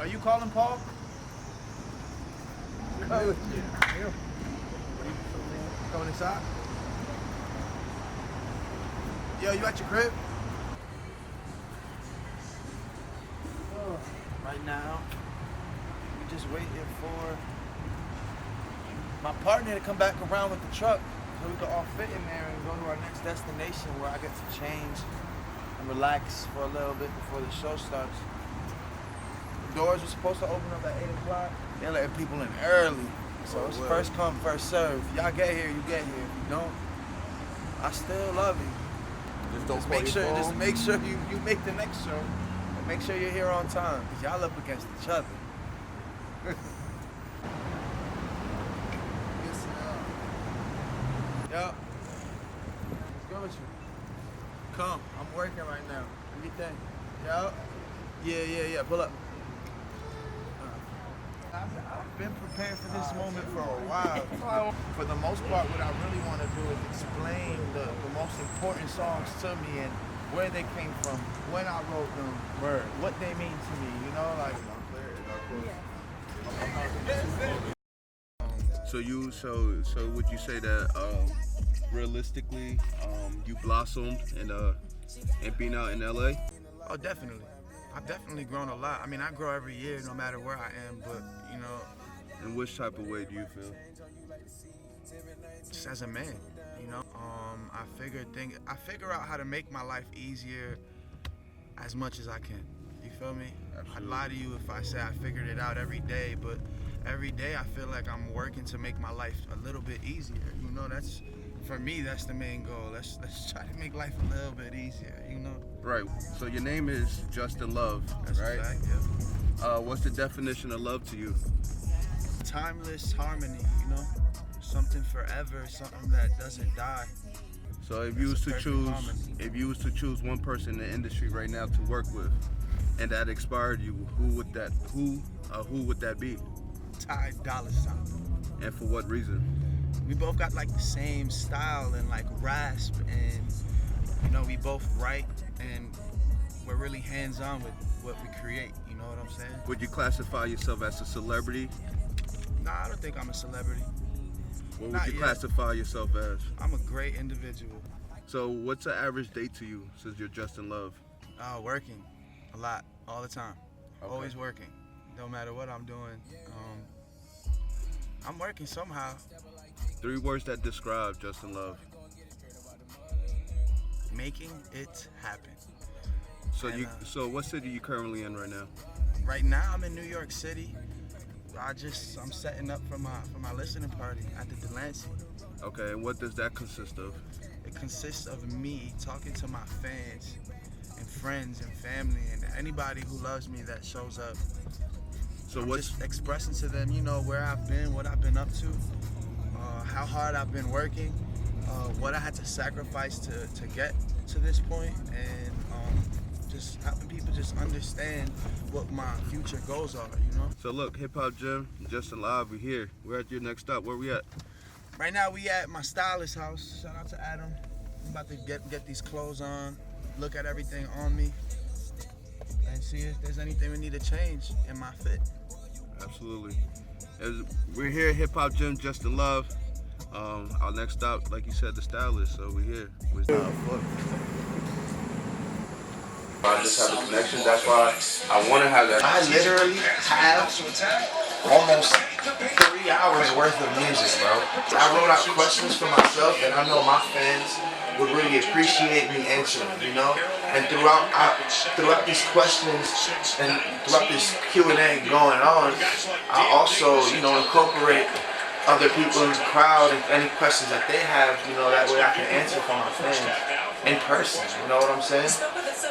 Are you calling Paul? Oh, going inside? Yo, you at your crib? Right now, we just waiting for my partner to come back around with the truck so we can all fit in there and go to our next destination where I get to change and relax for a little bit before the show starts. The doors were supposed to open up at 8 o'clock. They're letting people in early. So it's first come, first serve. Y'all get here, you get here. If you don't, I still love you. Just make sure you make the next show. And make sure you're here on time, because y'all up against each other. Yo, what's good with you? Come, I'm working right now. What do you think? Yo? Yeah, pull up. I've been prepared for this moment for a while. For the most part, what I really want to do is explain the most important songs to me and where they came from, when I wrote them, what they mean to me, you know, like. So would you say that realistically you blossomed and being out in LA? Oh, definitely. I've definitely grown a lot. I mean, I grow every year, no matter where I am. But you know. In which type of way do you feel? Just as a man, you know. I figure out how to make my life easier as much as I can. You feel me? Absolutely. I'd lie to you if I say I figured it out every day, but every day I feel like I'm working to make my life a little bit easier. You know, for me, that's the main goal. Let's try to make life a little bit easier, you know? Right. So your name is Justin Love, that's right? Fact, yeah. What's the definition of love to you? Timeless harmony, you know? Something forever, something that doesn't die. So if you was to choose one person in the industry right now to work with, and that inspired you, who would that be? Ty Dolla $ign. And for what reason? We both got like the same style and like rasp, and you know, we both write and we're really hands-on with what we create, you know what I'm saying? Would you classify yourself as a celebrity? Nah, I don't think I'm a celebrity. What would you classify yourself as? I'm a great individual. So what's an average day to you since you're Justin Love? Working a lot, all the time. Okay. Always working, no matter what I'm doing. I'm working somehow. 3 words that describe Justin Love. Making it happen. So what city are you currently in right now? Right now I'm in New York City. I'm setting up for my listening party at the Delancey. Okay, and what does that consist of? It consists of me talking to my fans and friends and family and anybody who loves me that shows up. So just expressing to them, you know, where I've been, what I've been up to, how hard I've been working, what I had to sacrifice to get to this point, and just helping people just understand what my future goals are, you know? So look, Hip Hop Gym, Justin Live, we're here. We're at your next stop. Where we at? Right now we at my stylist house. Shout out to Adam. I'm about to get these clothes on, look at everything on me, and see if there's anything we need to change in my fit. Absolutely. We're here at Hip Hop Gym, Justin Love. Our next stop, like you said, the stylist. So we're here. I just have a connection. That's why I want to have that. I literally have almost 3 hours worth of music, bro. I wrote out questions for myself that I know my fans would really appreciate me answering, you know? And throughout these questions and throughout this Q&A going on, I also, you know, incorporate other people in the crowd and any questions that they have, you know, that way I can answer for my fans in person, you know what I'm saying?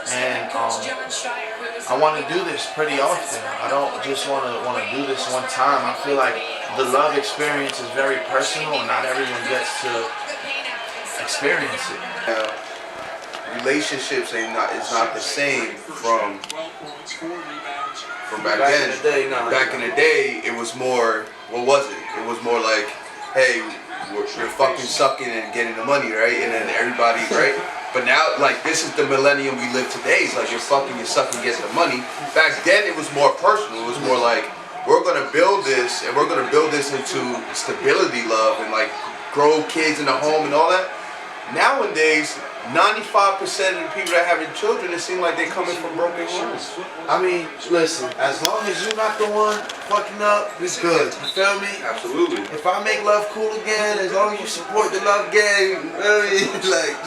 And I want to do this pretty often. I don't just want to do this one time. I feel like the love experience is very personal and not everyone gets to experience it. Relationships is not the same from back then. Back in the day, it was more. What was it? It was more like, hey, we're fucking sucking and getting the money, right? And then everybody, right? But now, like, this is the millennium we live today. It's like you're fucking, you're sucking, get the money. Back then, it was more personal. It was more like, we're gonna build this, and we're gonna build this into stability, love, and like grow kids in the home and all that. Nowadays, 95% of the people that have their children, it seems like they're coming from broken homes. I mean, listen, as long as you're not the one fucking up, it's good. You feel me? Absolutely. If I make love cool again, as long as you support the love game, you feel me? Like,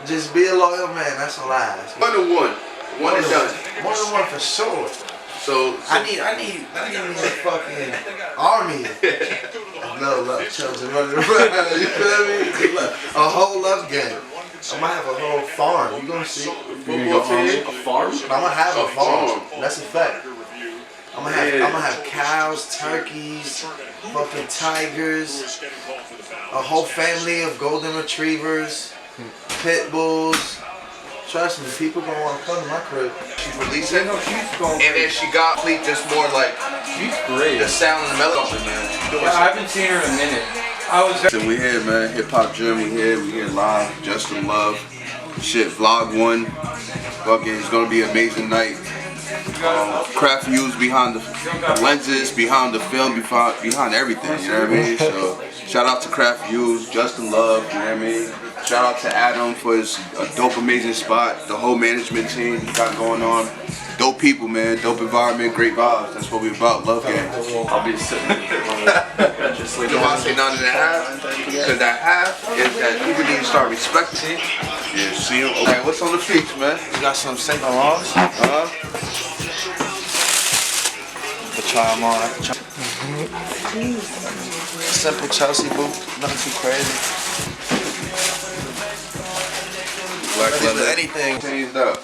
just be a loyal man. That's all I ask. 1 to 1. One and done. 1 to 1 for sure. So I need a fucking army. Love children running around. You feel me? A whole love game. I'm gonna have a whole farm. You gonna see? a farm? I'm gonna have a farm. That's a fact. I'm gonna have cows, turkeys, fucking tigers, a whole family of golden retrievers, pit bulls. Trust me, people gonna wanna come to my crib. She's releasing, and then she got complete just more like she's great. The sound and the melody, man. Yeah, I haven't seen her in a minute. We here, man. Hip Hop Gym. We here live. Justin Love. Shit, vlog 1. Fucking, it's gonna be an amazing night. Crafty views behind the lenses, behind the film, behind everything. You know what I mean? So shout out to Crafty views, Justin Love. You know what I mean? Shout out to Adam for his dope, amazing spot. The whole management team he got going on. Dope people, man. Dope environment, great vibes. That's what we about. Love game. I'll be sitting here. You know why I say 9.5? Because that half is that people need to start respecting. Yeah, see him. Okay, what's on the feet, man? You got some Saint Laurents? Try them on. Simple Chelsea boot, nothing too crazy. Black leather. Anything. Changed up.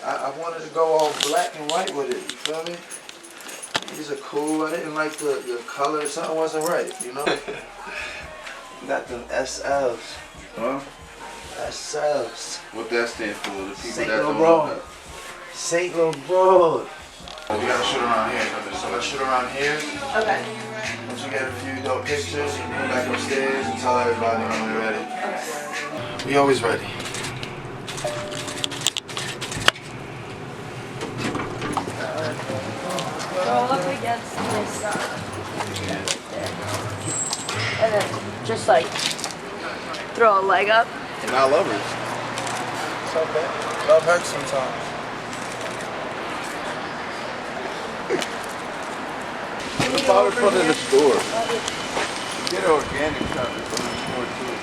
I wanted to go all black and white with it. You feel me? These are cool. I didn't like the color. Something wasn't right. You know. Got them SLs. Huh? SLs. What that stand for? The people Saint that Laurent. don't know. Saint Laurent. We gotta shoot around here. So let's shoot around here. Okay. Once you get a few dope pictures, you can come back upstairs and tell everybody when we're ready. Okay. We always ready. Go up against this there. And then just like throw a leg up. And I love her. It's okay. Love hurts sometimes. The powder from in the store. Get an organic powder from the store too.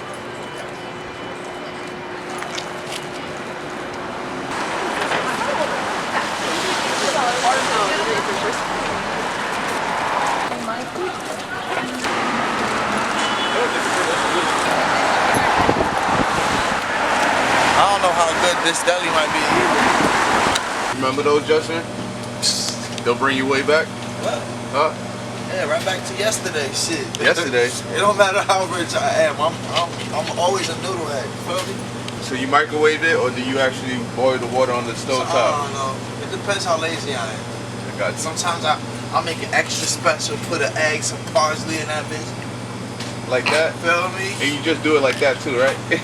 I don't know how good this deli might be either. Remember those, Justin? They'll bring you way back? What? Huh? Yeah, right back to yesterday, shit. Yesterday? It don't matter how rich I am. I'm always a noodle head. You feel me? So you microwave it, or do you actually boil the water on the stove I top? don't know. It depends how lazy I am. I got you. Sometimes I'll make it extra special, put an egg, some parsley in that bitch. Like that? Feel me? And you just do it like that too, right? You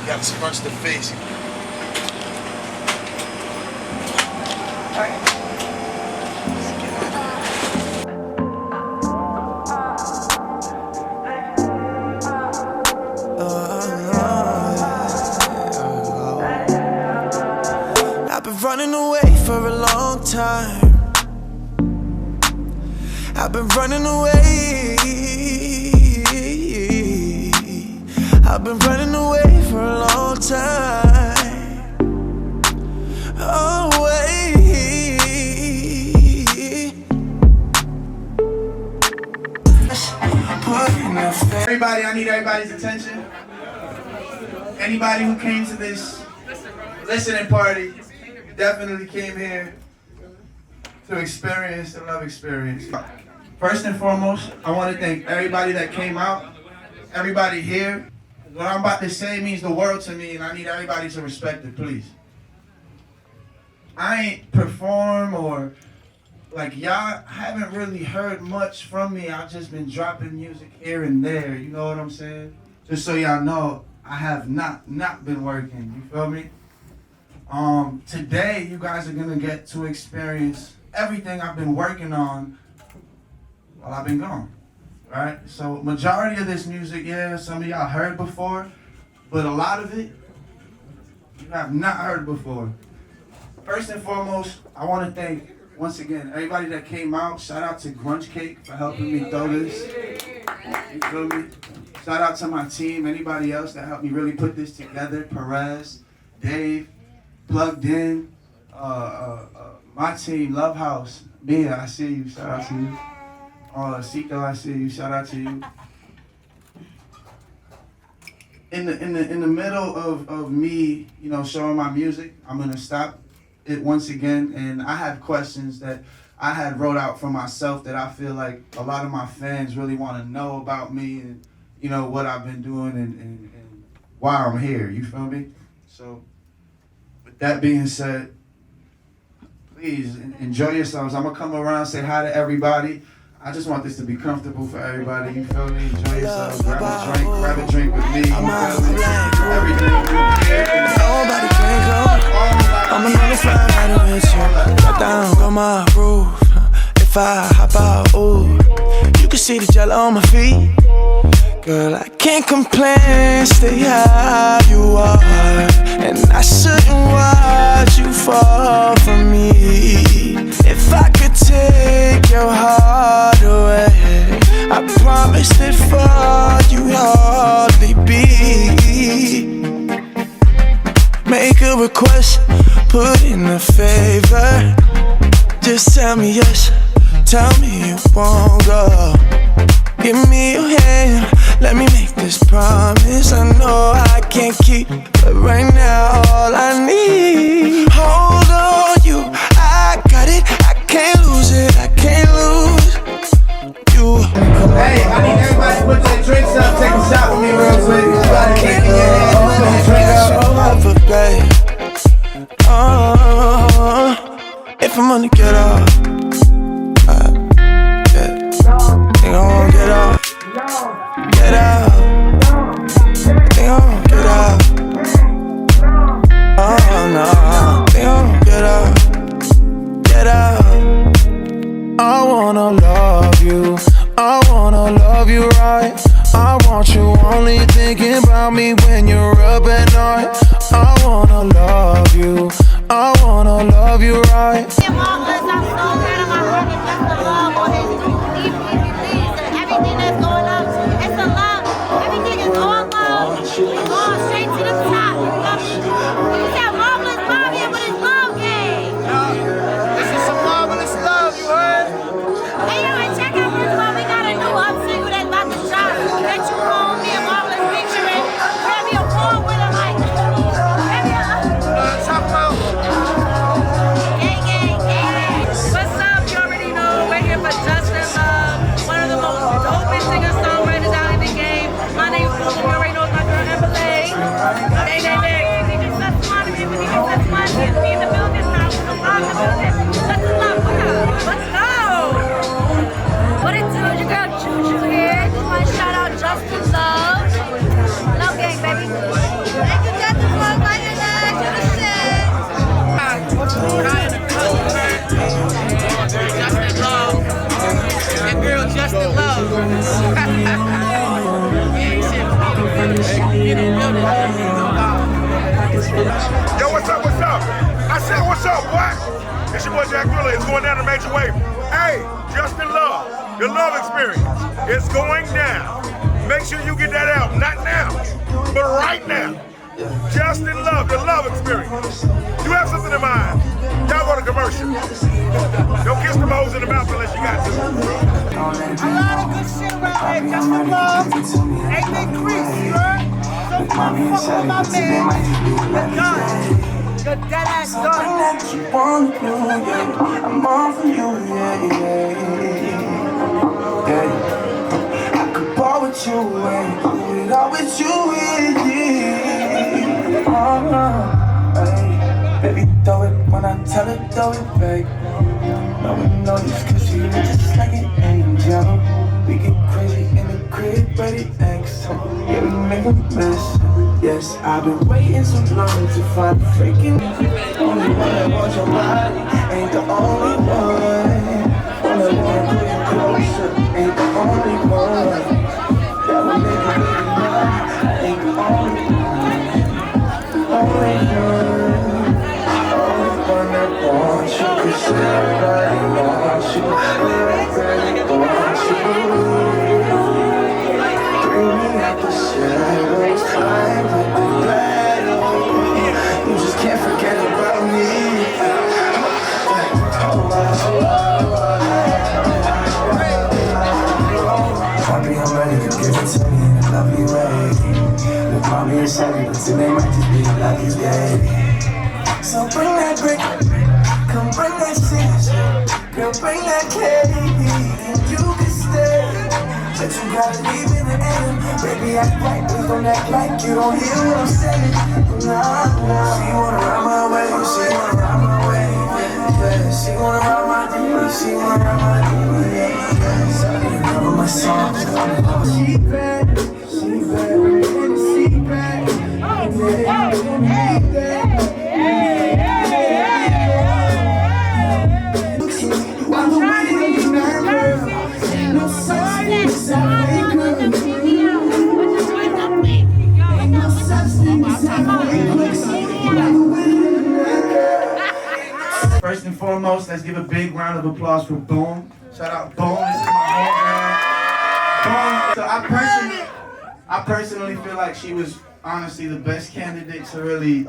gotta scrunch the face. Alright. I've been running away for a long time. I've been running away. I've been running away for a long time. Away. Everybody, I need everybody's attention. Anybody who came to this listening party definitely came here to experience the love experience. First and foremost, I want to thank everybody that came out, everybody here. What I'm about to say means the world to me, and I need everybody to respect it, please. I ain't perform or like y'all haven't really heard much from me. I've just been dropping music here and there, you know what I'm saying? Just so y'all know, I have not been working. You feel me? Today you guys are gonna get to experience everything I've been working on while I've been gone. Right? So majority of this music, yeah, some of y'all heard before, but a lot of it you have not heard before. First and foremost, I want to thank once again everybody that came out. Shout out to Grunge Cake for helping me throw this. You feel me? Shout out to my team, anybody else that helped me really put this together. Perez, Dave, Plugged In, my team, Love House, Mia, I see you, shout out to you. Sito, I see you, shout out to you. In the middle of me, you know, showing my music, I'm gonna stop it once again, and I have questions that I had wrote out for myself that I feel like a lot of my fans really want to know about me and, you know, what I've been doing and why I'm here, you feel me? So, with that being said, please enjoy yourselves. I'm gonna come around, say hi to everybody. I just want this to be comfortable for everybody, you feel me? Enjoy yourselves, grab a drink with me, you feel me? Everything will be here. Nobody can go. I'm another fly riding with you. Got down on my roof. If I hop out, ooh, you can see the gel on my feet. Girl, I can't complain. Stay how you are, and I shouldn't watch you fall for me. If I could take your heart away, I promise that for you hardly be. Make a request, put in a favor. Just tell me yes, tell me you won't go. Give me your hand, let me make this promise. I know I can't keep, but right now all I need. Hold on, you, I got it. I can't lose it, I can't lose you. Hey, I need everybody to put their drinks up, take a shot with me real quick. Everybody take your hand, put your drink up. If I'm gonna get off, they gon' get off, get out, they gon' get out. Oh no, they gon' get out, get out. I wanna love you, I wanna love you right. I want you only thinking about me when you're up at night. I wanna love you, I wanna love you right. Everything that's going on, it's a love. Everything is all love. We're going straight to the top. You said marvelous love here, but it's love game. This is some marvelous love, you heard? Hey, yo, and check out first of all, we got a new single that's about to drop. That you home, me and Marvelous featuring. Grab me a warm with her like. Talk about. Gang, gang, gang. What's up? You already know we're here for Justin Love, one of the most dopest singer-songwriters out in the game. My name's Paul, you already know it's my girl Emily. Hey, we just set money, we just set money. We in the building now, we're live in the building. Justin Love, let's go! What it do? Your girl Juju here. Just want to shout out Justin Love. Love gang, baby. Thank you, Justin Love. Like your leg, you the shit. Justin Love. That girl Justin Love. Yo, what's up, what's up? I said, what's up, what? It's your boy Jack Thriller. It's going down the major wave. Hey, Justin Love, the Love Experience. It's going down. Make sure you get that out. Not now, but right now. Justin Love, the Love Experience. You have something in mind. Y'all go to commercial. Don't kiss the hoes in the mouth unless you got to. A lot of good shit around here. Justin Love. Ain't big crease, you heard? So fuck with my man. The gun. The dead ass gun. You wanna do, yeah. I'm all for you, yeah. I could ball with you, and do it all with you, yeah. Hey, baby, throw it when I tell it, throw it back. No one knows 'cause you look just like an angel. We get crazy in the crib, but it acts. Yeah, we make a mess. Yes, I've been waiting so long to find the freaking only one that wants your body. Ain't the only one. One that wanna put you closer. Ain't the only one. That will make you really love. Ain't the only one. Only one. Only one that wants you. 'Cause everybody wants you. Everybody wants you. Bring me out the shadows. I'm with the battle. You just can't forget about me. Happy I'm ready to give it to me in a lovely way. Look, mommy and Shelly, but today might just be a lucky day. So bring that brick, come bring that shit. Girl, bring that candy, and you can stay. But you gotta leave in the end. Baby, act right, please don't act like you don't hear what I'm saying. Nah, she wanna ride my way, she wanna ride my way. Yeah, she wanna ride my way, she wanna ride my way. Yeah, so you know my songs. She bad, she bad, she bad. First and foremost, let's give a big round of applause for Boom. Shout out Boom, this is my homegirl. Boom. So I personally feel like she was honestly the best candidate to really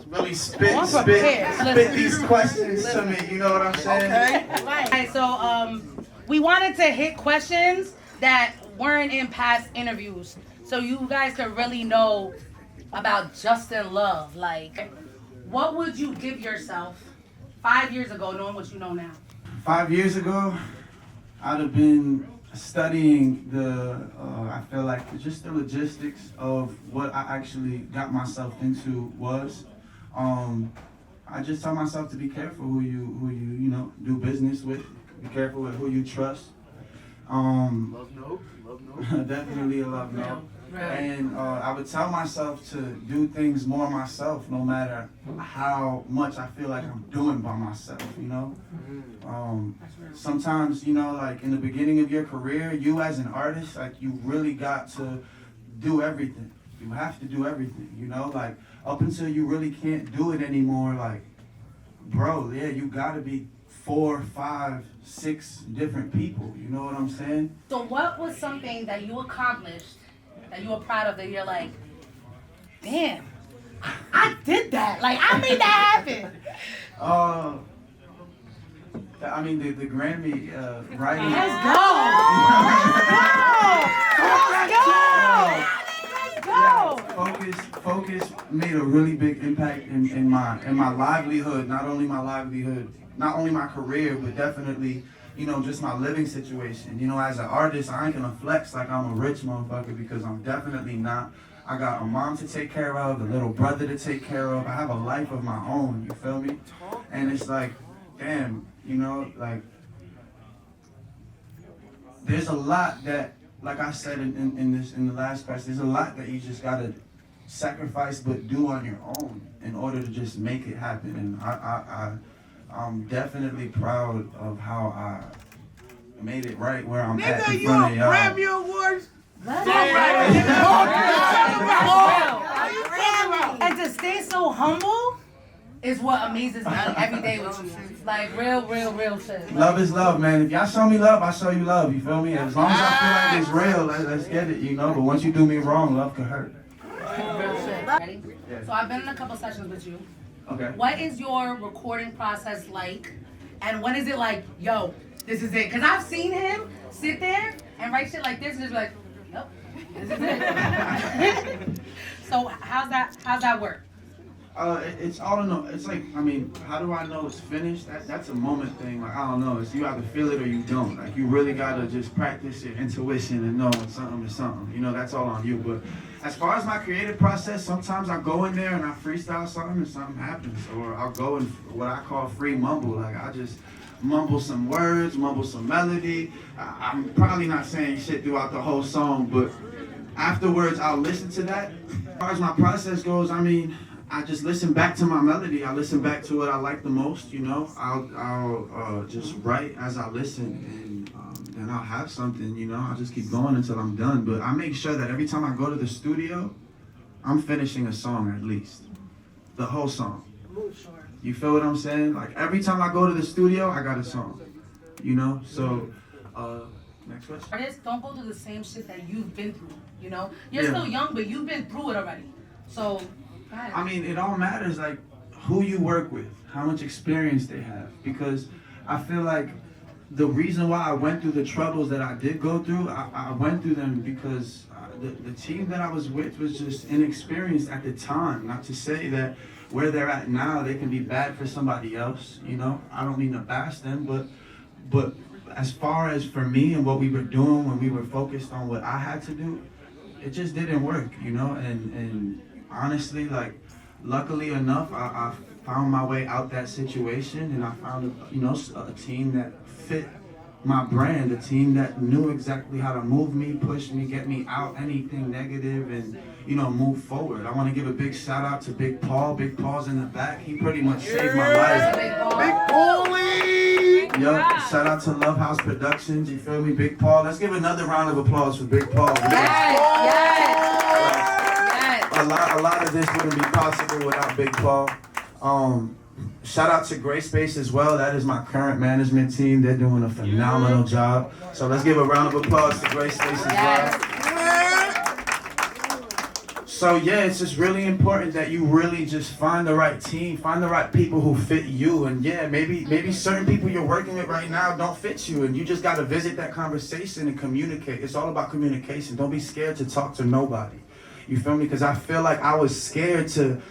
really spit these questions to me, you know what I'm saying? Okay, so we wanted to hit questions that weren't in past interviews, so you guys could really know about Justin Love. Like, what would you give yourself 5 years ago, knowing what you know now? 5 years ago, I'd have been studying I feel like just the logistics of what I actually got myself into was. I just tell myself to be careful who you do business with. Be careful with who you trust. Love note. Definitely a love note. And I would tell myself to do things more myself, no matter how much I feel like I'm doing by myself, you know? Sometimes, you know, like in the beginning of your career, you as an artist, like you really got to do everything. You have to do everything, you know? Like up until you really can't do it anymore, like, bro, yeah, you gotta be 4, 5, 6 different people, you know what I'm saying? So what was something that you accomplished that you were proud of, that you're like, damn, I did that. Like, I made that happen. I mean, the Grammy writing. Let's go. Focus made a really big impact in my livelihood. Not only my livelihood, not only my career, but definitely, you know, just my living situation. You know, as an artist, I ain't gonna flex like I'm a rich motherfucker, because I'm definitely not. I got a mom to take care of, a little brother to take care of. I have a life of my own, you feel me? And it's like, damn, you know, like, there's a lot that, like I said in the last question, there's a lot that you just gotta sacrifice but do on your own in order to just make it happen. And I'm definitely proud of how I made it right where I'm at in front of y'all. Grammy Awards. And to stay so humble is what amazes me every day with you. Like real shit. Love is love, man. If y'all show me love, I show you love. You feel me? As long as I feel like it's real, let's get it, you know. But once you do me wrong, love could hurt. Real shit. Ready? Yeah. So I've been in a couple sessions with you. Okay. What is your recording process like? And when is it like, yo, this is it? Because I've seen him sit there and write shit like this and just be like, nope, this is it. So how's that work? It's all in the, it's like, I mean, how do I know it's finished? That's a moment thing. Like, I don't know. It's you either feel it or you don't. Like, you really gotta just practice your intuition and know when something is something. You know, that's all on you. But as far as my creative process, sometimes I go in there and I freestyle something and something happens. Or I'll go in what I call free mumble. Like, I just mumble some words, mumble some melody. I'm probably not saying shit throughout the whole song, but afterwards I'll listen to that. As far as my process goes, I mean, I just listen back to my melody. I listen back to what I like the most, you know. I'll just write as I listen, and then I'll have something, you know. I'll just keep going until I'm done. But I make sure that every time I go to the studio, I'm finishing a song at least. The whole song. You feel what I'm saying? Like every time I go to the studio, I got a song, you know? So, next question. Artists don't go through the same shit that you've been through, you know? You're still young, but you've been through it already. So, go ahead. I mean, it all matters, like, who you work with, how much experience they have. Because I feel like the reason why I went through the troubles that I did go through, I went through them because the team that I was with was just inexperienced at the time. Not to say that where they're at now, they can be bad for somebody else, you know? I don't mean to bash them, but as far as for me and what we were doing when we were focused on what I had to do, it just didn't work, you know? And honestly, like, luckily enough, I found my way out that situation, and I found, a team that fit my brand, a team that knew exactly how to move me, push me, get me out anything negative, and move forward. I want to give a big shout out to Big Paul. Big Paul's in the back. He pretty much saved my life. Big Paulie! Yo, shout out to Love House Productions. You feel me, Big Paul? Let's give another round of applause for Big Paul. A lot of this wouldn't be possible without Big Paul. Shout out to Gray Space as well. That is my current management team. They're doing a phenomenal job. So let's give a round of applause to Gray Space as well. So yeah, it's just really important that you really just find the right team, find the right people who fit you. And yeah, maybe certain people you're working with right now don't fit you, and you just gotta visit that conversation and communicate. It's all about communication. Don't be scared to talk to nobody. You feel me? Because I feel like I was scared to,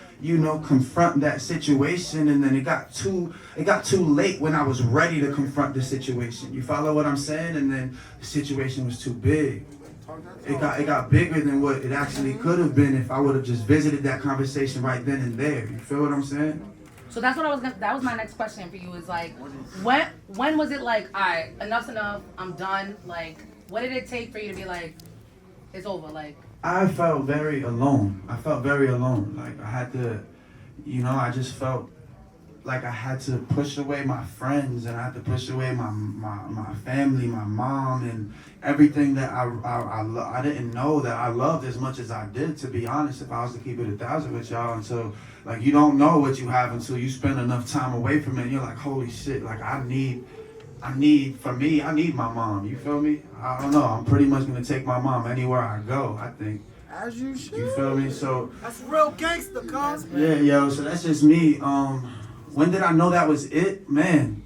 confront that situation, and then it got too late when I was ready to confront the situation. You follow what I'm saying? And then the situation was too big. It got bigger than what it actually could have been if I would have just visited that conversation right then and there. You feel what I'm saying? So that's what that was my next question for you, is like, when was it like, all right, enough's enough, I'm done? Like, what did it take for you to be like, it's over? Like, I felt very alone. Like I had to, I just felt like I had to push away my friends, and I had to push away my family, my mom, and everything that I didn't know that I loved as much as I did, to be honest, if I was to keep it 1,000 with y'all. Until, like, you don't know what you have until you spend enough time away from it, and you're like, holy shit, like I need my mom, you feel me? I don't know, I'm pretty much gonna take my mom anywhere I go, I think. As you should. You feel me? So that's real gangster, cuz. Yeah, yo, so that's just me. When did I know that was it? Man,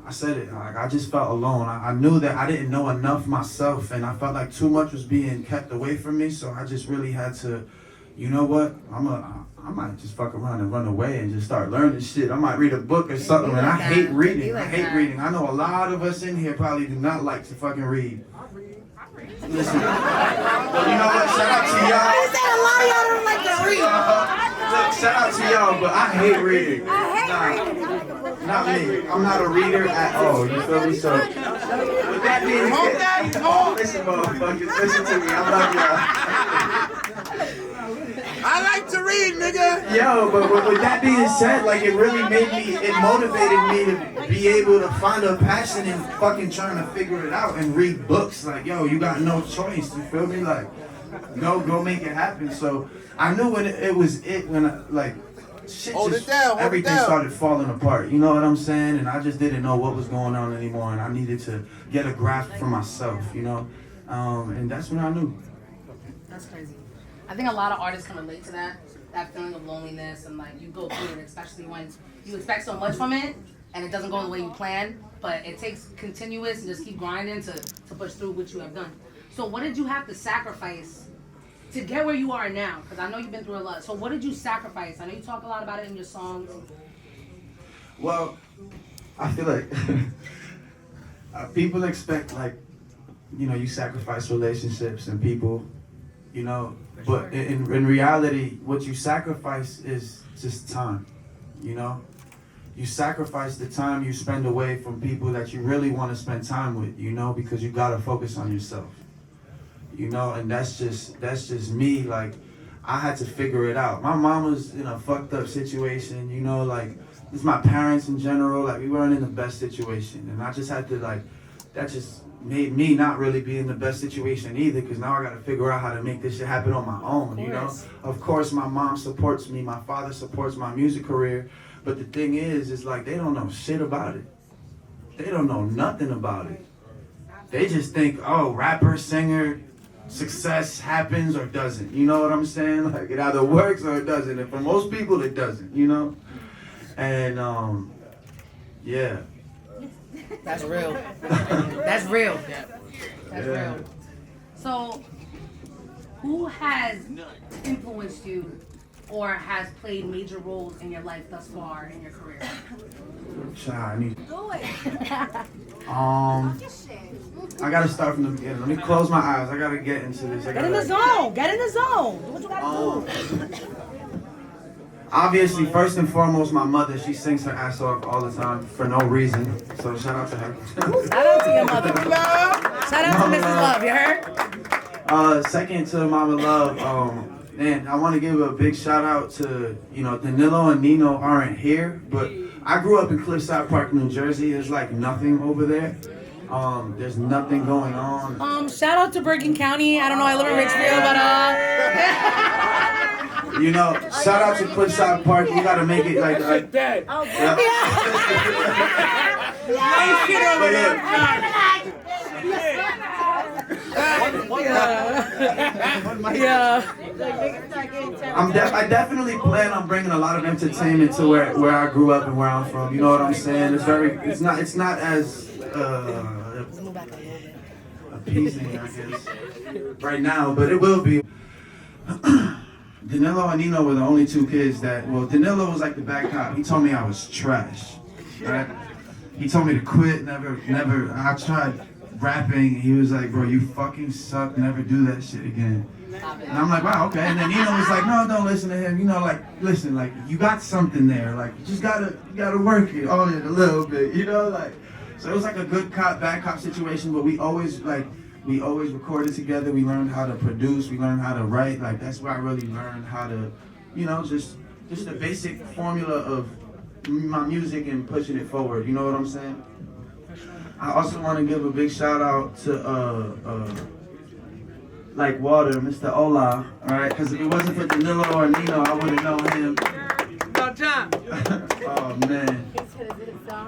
I said it, like, I just felt alone. I knew that I didn't know enough myself, and I felt like too much was being kept away from me, so I just really had to, you know what, I might just fuck around and run away and just start learning shit. I might read a book or something, and I hate reading. I hate reading. I know a lot of us in here probably do not like to fucking read. Listen, but you know what, shout out to y'all. He said a lot of y'all don't like to read. Look, shout out to y'all, but I hate reading. Not me. I'm not a reader at all. You feel me? So, with that being said, listen, motherfuckers, listen to me. I love y'all. I like to read, nigga. Yo, but with that being said, like, it really motivated me to be able to find a passion in fucking trying to figure it out and read books. Like, yo, you got no choice. You feel me? Like, go make it happen. So I knew when shit everything started falling apart. You know what I'm saying? And I just didn't know what was going on anymore, and I needed to get a grasp for myself, and that's when I knew. that's crazy. I think a lot of artists can relate to that feeling of loneliness, and like, you go through it, especially when you expect so much from it and it doesn't go the way you plan, but it takes continuous and just keep grinding to push through what you have done. So what did you have to sacrifice to get where you are now? Because I know you've been through a lot. So what did you sacrifice? I know you talk a lot about it in your songs. Well, I feel like people expect, like, you sacrifice relationships and people, but in reality, what you sacrifice is just time, you sacrifice the time you spend away from people that you really want to spend time with, you know, because you gotta focus on yourself. You know, and that's just me. Like, I had to figure it out. My mom was in a fucked up situation, you know, like, it's my parents in general, like, we weren't in the best situation. And I just had to, like, that just made me not really be in the best situation either, because now I gotta figure out how to make this shit happen on my own, you know? Of course, my mom supports me, my father supports my music career, but the thing is like, they don't know shit about it. They don't know nothing about it. They just think, oh, rapper, singer, success happens or doesn't. You know what I'm saying? Like, it either works or it doesn't. And for most people, it doesn't, you know? And, yeah. That's real. That's real. That's Yeah. real. So, who has influenced you or has played major roles in your life thus far in your career? Child, I gotta start from the beginning. Let me close my eyes. I gotta get into this. Get in the zone. Get in the zone. Do what you gotta do. Obviously, first and foremost, my mother. She sings her ass off all the time for no reason. So shout out to her. Shout out to your mother. Shout out to Mrs. Love. You heard? Second to Mama Love. Man, I want to give a big shout out to, you know, Danilo and Nino aren't here, but I grew up in Cliffside Park, New Jersey. There's like nothing over there. There's nothing going on. Shout out to Bergen County. I don't know, I live in Richfield, but You know, shout out to Cliffside Park. You gotta make it like Dead. Oh, yeah. I definitely plan on bringing a lot of entertainment to where I grew up and where I'm from. You know what I'm saying? It's not as appeasing, I guess, right now, but it will be. Danilo and Nino were the only two kids that, well, Danilo was like the bad cop. He told me I was trash, right? He told me to quit, never, I tried rapping. He was like, bro, you fucking suck, never do that shit again. And I'm like, wow, okay. And then Nino was like, no, don't listen to him. You know, like, listen, like, you got something there. Like, you just gotta work it on it a little bit, you know? Like, so it was like a good cop, bad cop situation, but we always recorded together. We learned how to produce. We learned how to write. Like, that's where I really learned how to, you know, just the basic formula of my music and pushing it forward. You know what I'm saying? I also want to give a big shout out to like Water, Mr. Ola, all right? Because if it wasn't for Danilo or Nino, I wouldn't know him.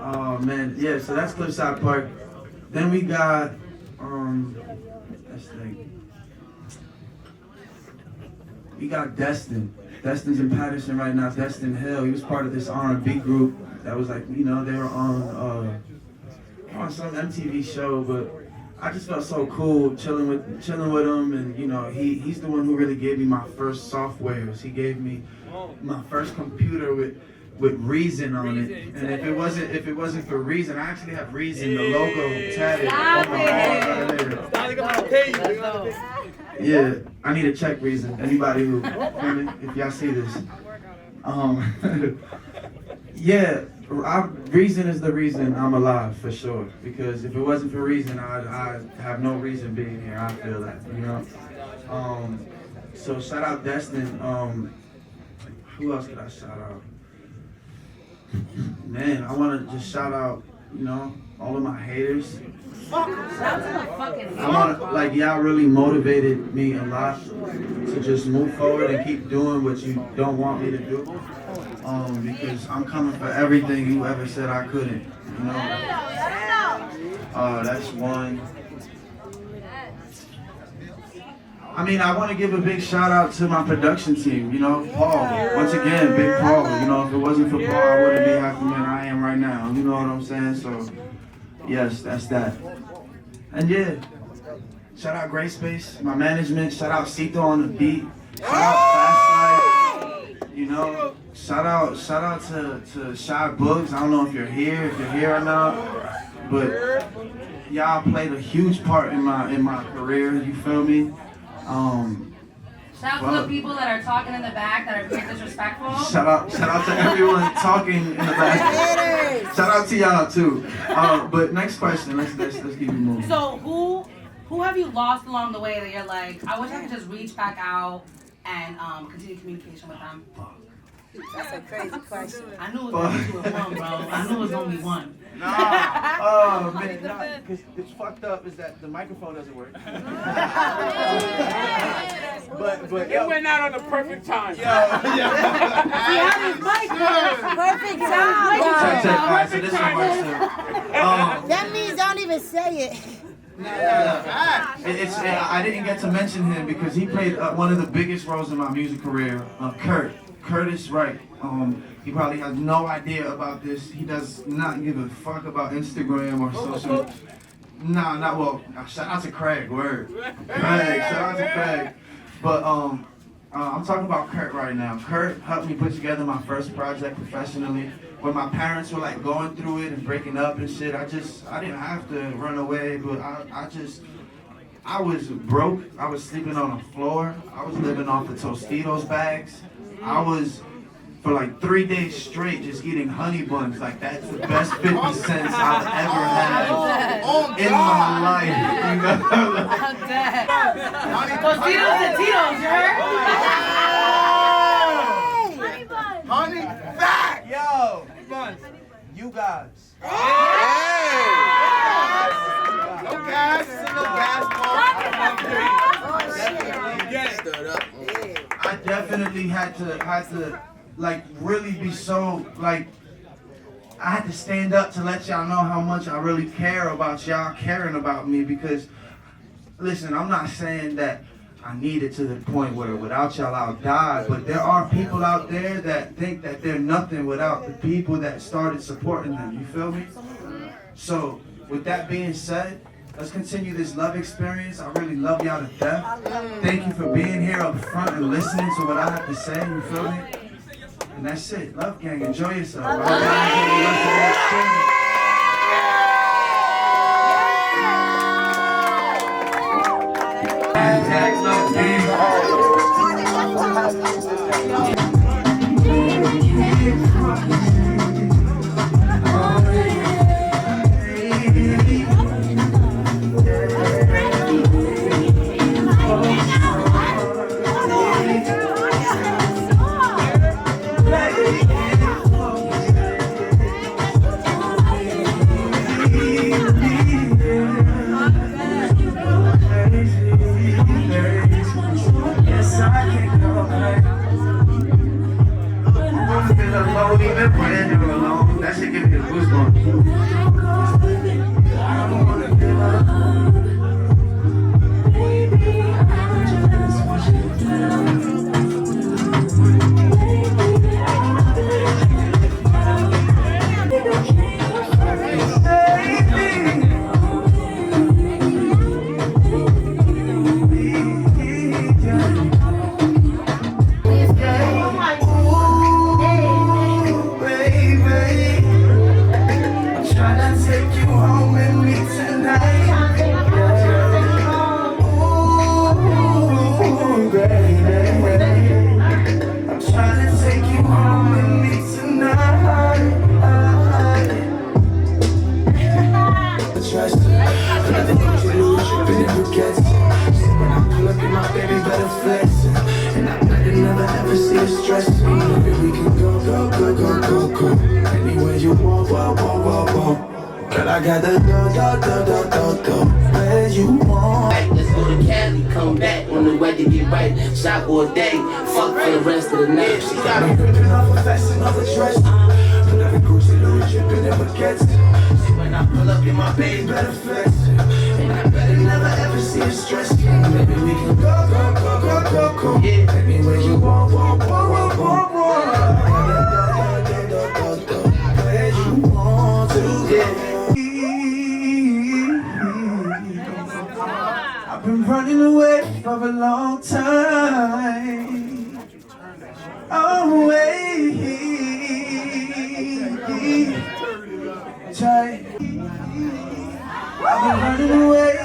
Oh man, yeah. So that's Cliffside Park. Then we got we got Destin. Destin's in Patterson right now. Destin Hill. He was part of this R&B group that was like, you know, they were on some MTV show, but I just felt so cool chilling with him, and you know, he's the one who really gave me my first softwares. He gave me my first computer with Reason on it, and if it wasn't for Reason, I actually have Reason, the logo tatted on my wall. Yeah, I need to check Reason. Anybody who, if y'all see this, yeah, Reason is the reason I'm alive for sure. Because if it wasn't for Reason, I'd have no reason being here. I feel that, you know. So shout out Destin. Who else could I shout out? Man, I want to just shout out, you know, all of my haters. I want to, like, y'all really motivated me a lot to just move forward and keep doing what you don't want me to do. Because I'm coming for everything you ever said I couldn't, you know. That's one. I mean, I want to give a big shout out to my production team, you know, Paul. Once again, Big Paul. You know, if it wasn't for Paul, I wouldn't be half the man I am right now. You know what I'm saying? So, yes, that's that. And yeah, shout out Gray Space, my management. Shout out Cito on the beat. Shout out Fast Life. You know, shout out to Shy Books. I don't know if you're here or not, but y'all played a huge part in my career. You feel me? Shout out to the people that are talking in the back that are being disrespectful. Shout out to everyone talking in the back. Shout out to y'all too. But next question, let's keep it moving. So who have you lost along the way that you're like, I wish I could just reach back out and continue communication with them? That's a crazy question. I knew it was gonna be one, bro. I knew it was gonna be one. Oh man, because it's fucked up is that the microphone doesn't work. but It went out on the perfect time. See how this mic works? Perfect time. Check, so this one works too. That means don't even say it. I didn't get to mention him because he played one of the biggest roles in my music career. Curtis Wright. He probably has no idea about this. He does not give a fuck about Instagram or social. Nah, not well. Shout out to Craig. Word. Craig. Shout out to Craig. But I'm talking about Kurt right now. Kurt helped me put together my first project professionally. When my parents were like going through it and breaking up and shit, I didn't have to run away, but I was broke. I was sleeping on the floor. I was living off the Tostitos bags. I was, for like 3 days straight, just eating honey buns. Like, that's the best 50 cents I've ever had in my life. You know? I'm dead. Tostitos and Tito's, you heard? Honey back! Yo! You guys. No gas. No gas. I definitely had to like really be so like I had to stand up to let y'all know how much I really care about y'all caring about me because listen, I'm not saying that I need it to the point where without y'all I'll die, but there are people out there that think that they're nothing without the people that started supporting them, you feel me? So with that being said, let's continue this love experience. I really love y'all to death. Thank you for being here up front and listening to what I have to say, you feel me? And that's it. Love gang, enjoy yourself. That shit give me the goosebumps. I don't wanna give up. Girl, I got the go, where you want. Let's go to Cali, come back when the weather get right. Shop all day, fuck for the rest of the night. She got me ripping off a vest and other dress. Put up in Gucci, Louis, dripping in baguettes. See when I pull up in my baby, better flex. And I better never ever see her stress. Maybe we can go. Yeah, baby, where you want. Where you want to get. I've been running away for a long time. Away. I've been running away.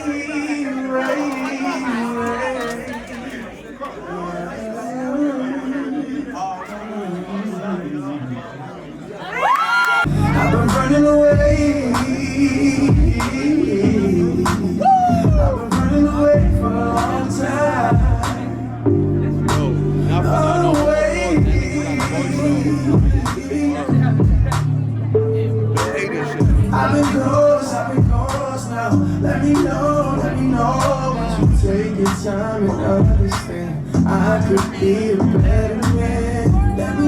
understand. I could be a better man. Let me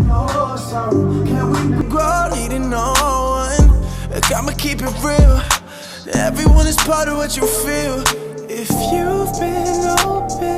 know, so can we grow? Needing no one. I'ma keep it real. Everyone is part of what you feel. If you've been open